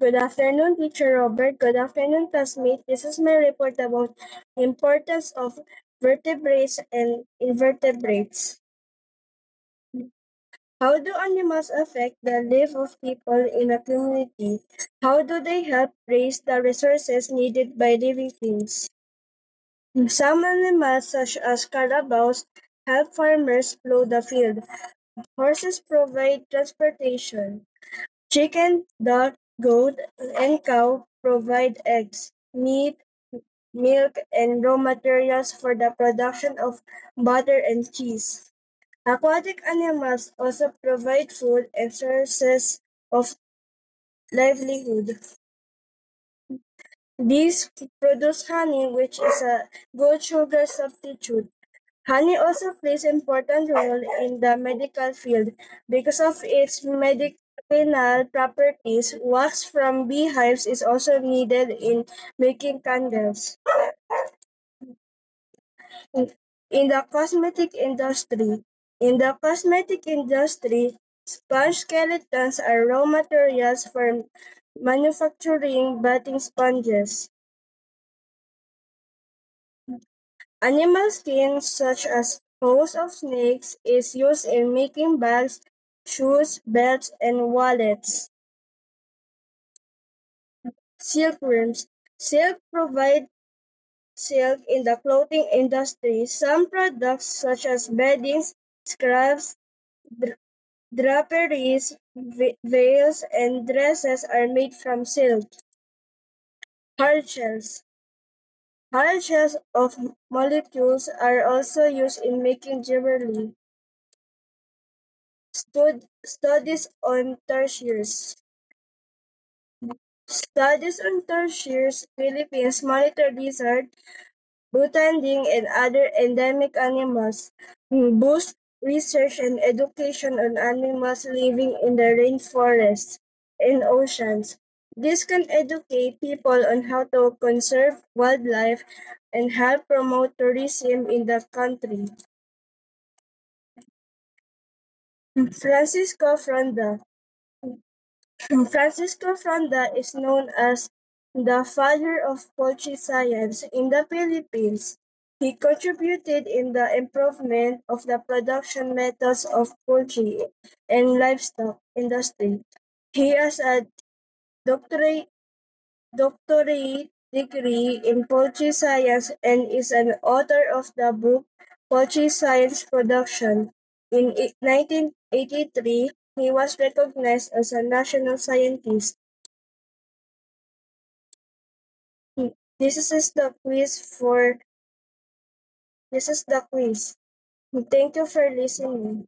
Good afternoon, Teacher Robert. Good afternoon, classmate. This is my report about the importance of vertebrates and invertebrates. How do animals affect the life of people in a community? How do they help raise the resources needed by living things? Some animals, such as carabaos, help farmers plow the field. Horses provide transportation. Chicken, duck, goat, and cow provide eggs, meat, milk, and raw materials for the production of butter and cheese. Aquatic animals also provide food and sources of livelihood. These produce honey, which is a good sugar substitute. Honey also plays an important role in the medical field because of its medicinal properties. Wax from beehives is also needed in making candles. In the cosmetic industry, sponge skeletons are raw materials for manufacturing bathing sponges. Animal skin, such as hose of snakes, is used in making bags, shoes, belts, and wallets. Silkworms. Silk provide silk in the clothing industry. Some products, such as beddings, scarves, draperies, veils, and dresses, are made from silk. Hard shells. Hard shells of molecules are also used in making jewelry. Studies on tertiaries. Studies on tertiaries Philippines monitor lizard, butanding, and other endemic animals, boost research and education on animals living in the rainforests and oceans. This can educate people on how to conserve wildlife and help promote tourism in the country. Francisco Fronda. Francisco Fronda is known as the father of poultry science in the Philippines. He contributed in the improvement of the production methods of poultry and livestock industry. He has a doctorate, doctorate degree in poultry science and is an author of the book Poultry Science Production. In 1983, he was recognized as a national scientist. This is the quiz for this is the quiz. Thank you for listening.